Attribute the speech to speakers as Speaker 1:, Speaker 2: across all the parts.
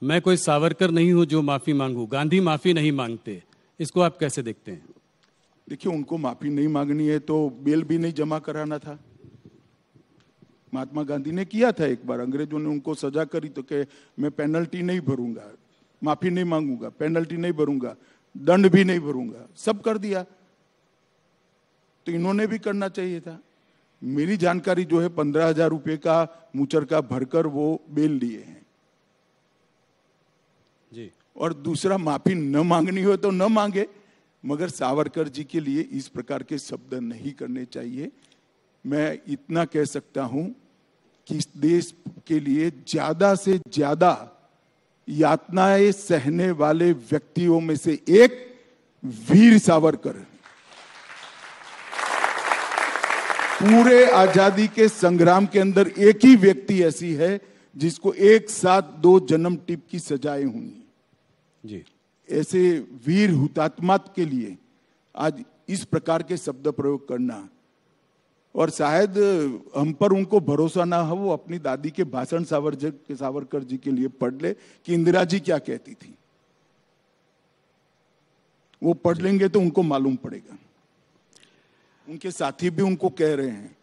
Speaker 1: मैं कोई सावरकर नहीं हूं जो माफी मांगू, गांधी माफी नहीं मांगते, इसको आप कैसे देखते हैं?
Speaker 2: देखिए, उनको माफी नहीं मांगनी है तो बेल भी नहीं जमा कराना था। महात्मा गांधी ने किया था एक बार, अंग्रेजों ने उनको सजा करी तो कि मैं पेनल्टी नहीं भरूंगा, माफी नहीं मांगूंगा, पेनल्टी नहीं भरूंगा, दंड भी नहीं भरूंगा, सब कर दिया। तो इन्होंने भी करना चाहिए था। मेरी जानकारी जो है 15,000 रुपए का मुचरका भरकर वो बेल लिए हैं
Speaker 1: जी।
Speaker 2: और दूसरा, माफी न मांगनी हो तो न मांगे, मगर सावरकर जी के लिए इस प्रकार के शब्द नहीं करने चाहिए। मैं इतना कह सकता हूं कि इस देश के लिए ज्यादा से ज्यादा यातनाएं सहने वाले व्यक्तियों में से एक वीर सावरकर। पूरे आजादी के संग्राम के अंदर एक ही व्यक्ति ऐसी है जिसको एक साथ 2 जन्म टिप की सजाएं हुई
Speaker 1: जी।
Speaker 2: ऐसे वीर हुतात्मा के लिए आज इस प्रकार के शब्द प्रयोग करना, और शायद हम पर उनको भरोसा ना हो, वो अपनी दादी के भाषण सावरकर जी के लिए पढ़ ले कि इंदिरा जी क्या कहती थी। वो पढ़ लेंगे तो उनको मालूम पड़ेगा। उनके साथी भी उनको कह रहे हैं,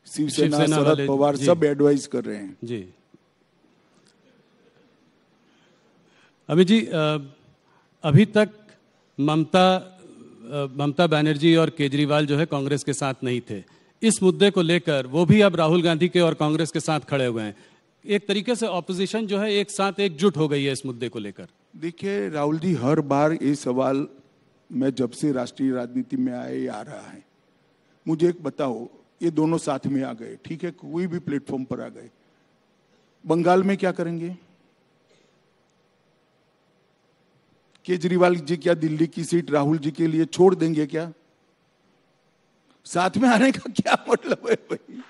Speaker 2: शिवसेना शरद पवार सब एडवाइस कर रहे हैं
Speaker 1: जी। अमित जी, अभी तक ममता बनर्जी और केजरीवाल जो है कांग्रेस के साथ नहीं थे। इस मुद्दे को लेकर वो भी अब राहुल गांधी के और कांग्रेस के साथ खड़े हुए हैं। एक तरीके से ऑपोजिशन जो है एक साथ एकजुट हो गई है इस मुद्दे को लेकर।
Speaker 2: देखिए राहुल जी, हर बार ये सवाल मैं जब से राष्ट्रीय राजनीति में आए आ रहा है। मुझे एक बताओ, ये दोनों साथ में आ गए, ठीक है, कोई भी प्लेटफॉर्म पर आ गए, बंगाल में क्या करेंगे? केजरीवाल जी क्या दिल्ली की सीट राहुल जी के लिए छोड़ देंगे क्या? साथ में आने का क्या मतलब है भाई?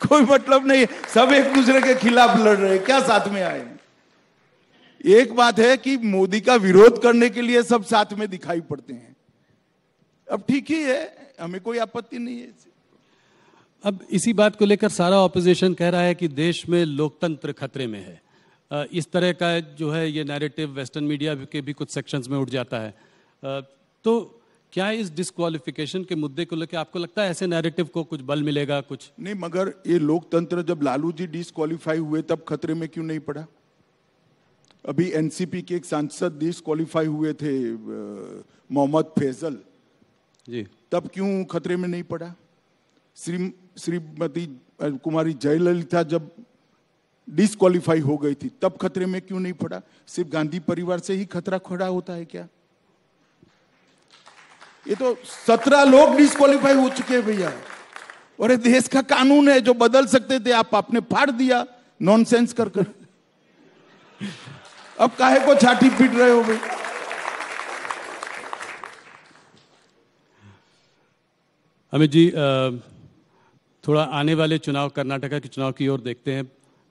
Speaker 2: कोई मतलब नहीं है, सब एक दूसरे के खिलाफ लड़ रहे हैं, क्या साथ में आए? एक बात है कि मोदी का विरोध करने के लिए सब साथ में दिखाई पड़ते हैं। अब ठीक ही है, हमें कोई आपत्ति नहीं है।
Speaker 1: अब इसी बात को लेकर सारा ऑपोजिशन कह रहा है कि देश में लोकतंत्र खतरे में है। इस तरह का जो है ये नैरेटिव वेस्टर्न मीडिया के भी कुछ सेक्शंस में उठ जाता है। तो क्या इस डिस्क्वालिफिकेशन के मुद्दे को लेकर आपको लगता है ऐसे नैरेटिव को कुछ बल मिलेगा? कुछ
Speaker 2: नहीं, मगर ये लोकतंत्र जब लालू जी डिस्क्वालीफाई हुए तब खतरे में क्यों नहीं पड़ा? अभी एनसीपी के एक सांसद डिस्क्वालीफाई हुए थे, मोहम्मद फैजल
Speaker 1: जी,
Speaker 2: तब क्यों खतरे में नहीं पड़ा? श्रीमती कुमारी जयललिता जब डिस्क्वालीफाई हो गई थी तब खतरे में क्यों नहीं पड़ा? सिर्फ गांधी परिवार से ही खतरा खड़ा होता है क्या? ये तो 17 लोग डिस्क्वालीफाई हो चुके हैं भैया, और ये देश का कानून है जो बदल सकते थे, आपने फाड़ दिया नॉनसेंस कर कर। अब काहे को छाती पीट रहे हो भाई?
Speaker 1: अमित जी, थोड़ा आने वाले चुनाव, कर्नाटका के चुनाव की ओर देखते हैं।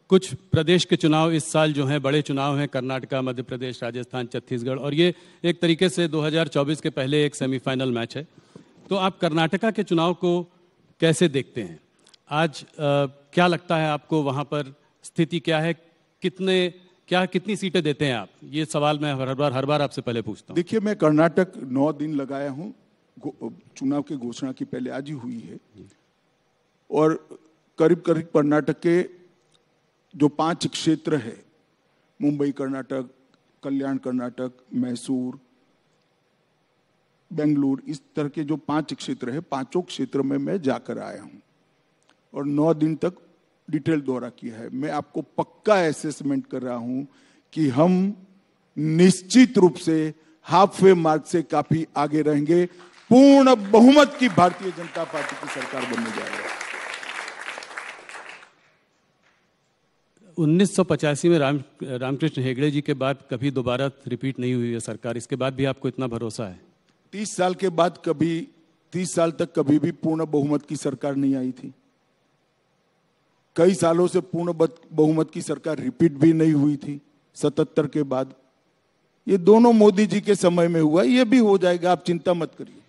Speaker 1: कुछ प्रदेश के चुनाव इस साल जो हैं बड़े चुनाव हैं, कर्नाटका, मध्य प्रदेश, राजस्थान, छत्तीसगढ़, और ये एक तरीके से 2024 के पहले एक सेमीफाइनल मैच है। तो आप कर्नाटका के चुनाव को कैसे देखते हैं? आज क्या लगता है आपको, वहाँ पर स्थिति क्या है? कितनी सीटें देते हैं आप? ये सवाल मैं हर बार आपसे पहले पूछता हूँ।
Speaker 2: देखिए, मैं कर्नाटक 9 दिन लगाया हूँ, चुनाव की घोषणा की पहले आज ही हुई है, और करीब करीब कर्नाटक के जो 5 क्षेत्र है, मुंबई कर्नाटक, कल्याण कर्नाटक, मैसूर, बेंगलुरु, इस तरह के जो 5 क्षेत्र है, 5 क्षेत्र में मैं जाकर आया हूं और 9 दिन तक डिटेल दौरा किया है। मैं आपको पक्का असेसमेंट कर रहा हूं कि हम निश्चित रूप से हाफ वे मार्क से काफी आगे रहेंगे। पूर्ण बहुमत की भारतीय जनता पार्टी की सरकार बनने जा रही है।
Speaker 1: 1985 में रामकृष्ण हेगड़े जी के बाद कभी दोबारा रिपीट नहीं हुई है सरकार, इसके बाद भी आपको इतना भरोसा है?
Speaker 2: 30 साल के बाद 30 साल तक कभी भी पूर्ण बहुमत की सरकार नहीं आई थी। कई सालों से पूर्ण बहुमत की सरकार रिपीट भी नहीं हुई थी 77 के बाद। ये दोनों मोदी जी के समय में हुआ, ये भी हो जाएगा, आप चिंता मत करिए।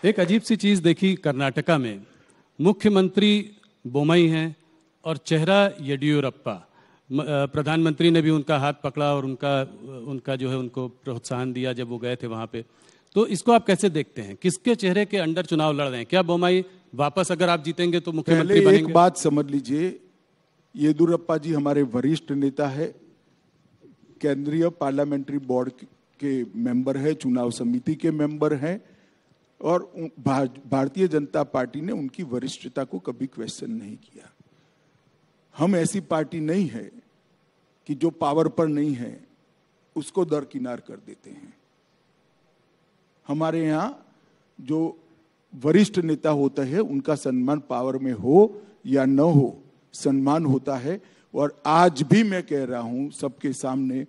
Speaker 1: एक अजीब सी चीज देखी कर्नाटका में, मुख्यमंत्री बोमई हैं और चेहरा येडियुरप्पा। प्रधानमंत्री ने भी उनका हाथ पकड़ा और उनका जो है उनको प्रोत्साहन दिया जब वो गए थे वहां पे। तो इसको आप कैसे देखते हैं? किसके चेहरे के अंडर चुनाव लड़ रहे हैं? क्या बोम्मई वापस अगर आप जीतेंगे तो मुख्यमंत्री बनेंगे?
Speaker 2: एक बात समझ लीजिए, येदियुरप्पा जी हमारे वरिष्ठ नेता है, केंद्रीय पार्लियामेंट्री बोर्ड के मेंबर है, चुनाव समिति के मेंबर हैं, और भारतीय जनता पार्टी ने उनकी वरिष्ठता को कभी क्वेश्चन नहीं किया। हम ऐसी पार्टी नहीं है कि जो पावर पर नहीं है उसको दरकिनार कर देते हैं। हमारे यहाँ जो वरिष्ठ नेता होता है उनका सम्मान पावर में हो या न हो, सम्मान होता है। और आज भी मैं कह रहा हूं सबके सामने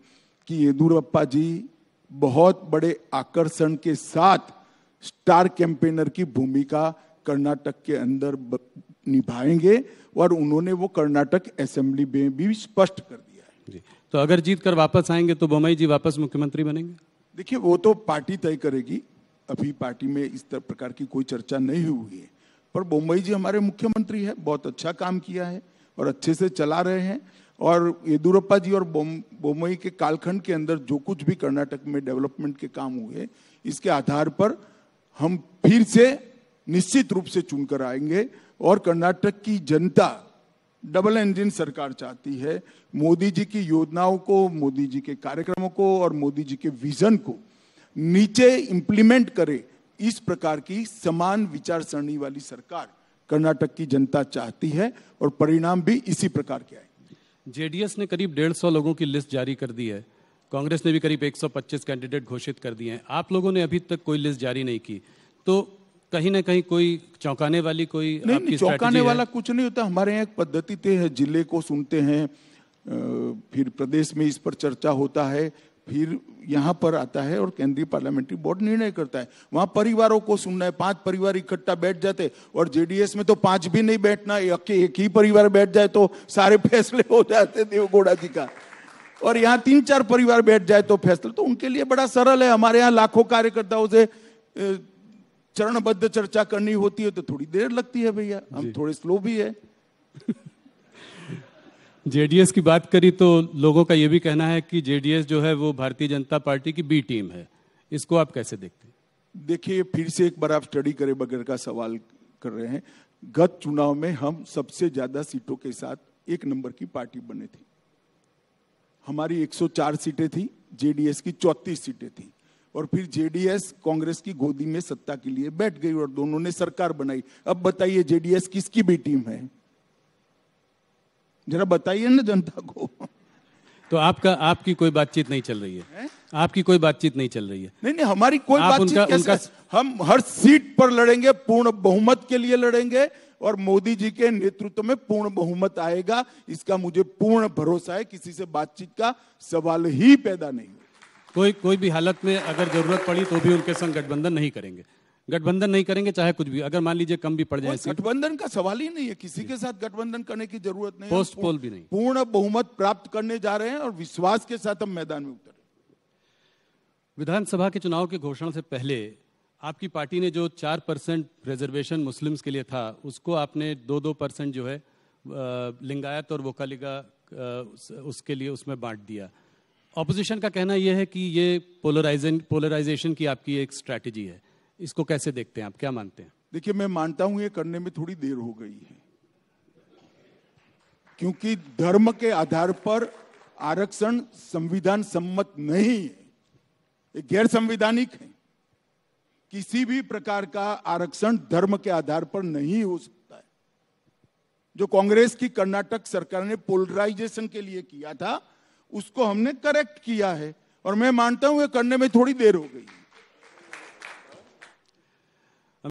Speaker 2: कि येदियुरप्पा जी बहुत बड़े आकर्षण के साथ स्टार कैंपेनर की भूमिका कर्नाटक के अंदर निभाएंगे, और उन्होंने वो कर्नाटक असेंबली में भी स्पष्ट कर दिया है।
Speaker 1: जी। तो अगर जीत कर वापस आएंगे तो बोम्मई जी वापस मुख्यमंत्री बनेंगे?
Speaker 2: देखिए, वो तो पार्टी तय करेगी। अभी पार्टी में इस प्रकार की कोई चर्चा नहीं हुई है, पर बोम्मई जी हमारे मुख्यमंत्री है, बहुत अच्छा काम किया है और अच्छे से चला रहे हैं। और येदियुरप्पा जी और बोम्मई के कालखंड के अंदर जो कुछ भी कर्नाटक में डेवलपमेंट के काम हुए, इसके आधार पर हम फिर से निश्चित रूप से चुनकर आएंगे। और कर्नाटक की जनता डबल इंजन सरकार चाहती है। मोदी जी की योजनाओं को, मोदी जी के कार्यक्रमों को और मोदी जी के विजन को नीचे इंप्लीमेंट करे, इस प्रकार की समान विचारसरणी वाली सरकार कर्नाटक की जनता चाहती है, और परिणाम भी इसी प्रकार के आए।
Speaker 1: जेडीएस ने करीब 150 लोगों की लिस्ट जारी कर दी है, कांग्रेस ने भी करीब 125 कैंडिडेट घोषित कर दिए हैं। आप लोगों ने अभी तक कोई लिस्ट जारी नहीं की, तो कहीं ना कहीं कोई चौंकाने वाली कोई
Speaker 2: नहीं, चौंकाने वाला कुछ नहीं होता। हमारे यहाँ एक पद्धति तय है, जिले को सुनते हैं, फिर प्रदेश में इस पर चर्चा होता है, फिर यहाँ पर आता है और केंद्रीय पार्लियामेंट्री बोर्ड निर्णय करता है। वहां परिवारों को सुनना है, 5 परिवार इकट्ठा बैठ जाते, और जेडीएस में तो 5 भी नहीं बैठना, एक ही परिवार बैठ जाए तो सारे फैसले हो जाते देवगौड़ा जी का। और यहाँ 3-4 परिवार बैठ जाए तो फैसला तो उनके लिए बड़ा सरल है। हमारे यहाँ लाखों कार्यकर्ताओं से चरणबद्ध चर्चा करनी होती है तो थोड़ी देर लगती है भैया, हम थोड़े स्लो भी है।
Speaker 1: जेडीएस की बात करी तो लोगों का यह भी कहना है कि जेडीएस जो है वो भारतीय जनता पार्टी की बी टीम है। इसको आप कैसे देखते हैं?
Speaker 2: देखिए, फिर से एक बार आप स्टडी करे बगैर का सवाल कर रहे हैं। गत चुनाव में हम सबसे ज्यादा सीटों के साथ 1 नंबर की पार्टी बने थे। हमारी 104 सीटें थी, जेडीएस की 34 सीटें थी। और फिर जेडीएस कांग्रेस की गोदी में सत्ता के लिए बैठ गई और दोनों ने सरकार बनाई। अब बताइए जेडीएस किसकी बी टीम है? जरा बताइए ना जनता को।
Speaker 1: तो आपकी कोई बातचीत नहीं चल रही है? आपकी कोई बातचीत नहीं चल रही है?
Speaker 2: नहीं, हमारी कोई बातचीत कैसे? हम हर सीट पर लड़ेंगे, पूर्ण बहुमत के लिए लड़ेंगे, और मोदी जी के नेतृत्व में पूर्ण बहुमत आएगा, इसका मुझे पूर्ण भरोसा है। किसी से बातचीत का सवाल ही पैदा नहीं हो।
Speaker 1: कोई भी हालत में अगर जरूरत पड़ी तो भी उनके संग गठबंधन नहीं करेंगे? गठबंधन नहीं करेंगे चाहे कुछ भी, अगर मान लीजिए कम भी पड़ जाए?
Speaker 2: गठबंधन का सवाल ही नहीं है, किसी के साथ गठबंधन करने की जरूरत नहीं है।
Speaker 1: पोस्ट पोल भी नहीं,
Speaker 2: पूर्ण बहुमत प्राप्त करने जा रहे हैं और विश्वास के साथ हम मैदान में उतरे।
Speaker 1: विधानसभा के चुनाव के घोषणा से पहले आपकी पार्टी ने जो 4% रिजर्वेशन मुस्लिम्स के लिए था, उसको आपने 2% जो है लिंगायत और वोकालिगा उसके लिए उसमें बांट दिया। ऑपोजिशन का कहना यह है कि ये पोलराइजेशन की आपकी एक स्ट्रैटेजी है। इसको कैसे देखते हैं आप, क्या मानते हैं?
Speaker 2: देखिए, मैं मानता हूं ये करने में थोड़ी देर हो गई है, क्योंकि धर्म के आधार पर आरक्षण संविधान सम्मत नहीं है, ये गैर संवैधानिक है। किसी भी प्रकार का आरक्षण धर्म के आधार पर नहीं हो सकता है। जो कांग्रेस की कर्नाटक सरकार ने पोलराइजेशन के लिए किया था, उसको हमने करेक्ट किया है, और मैं मानता हूं ये करने में थोड़ी देर हो गई।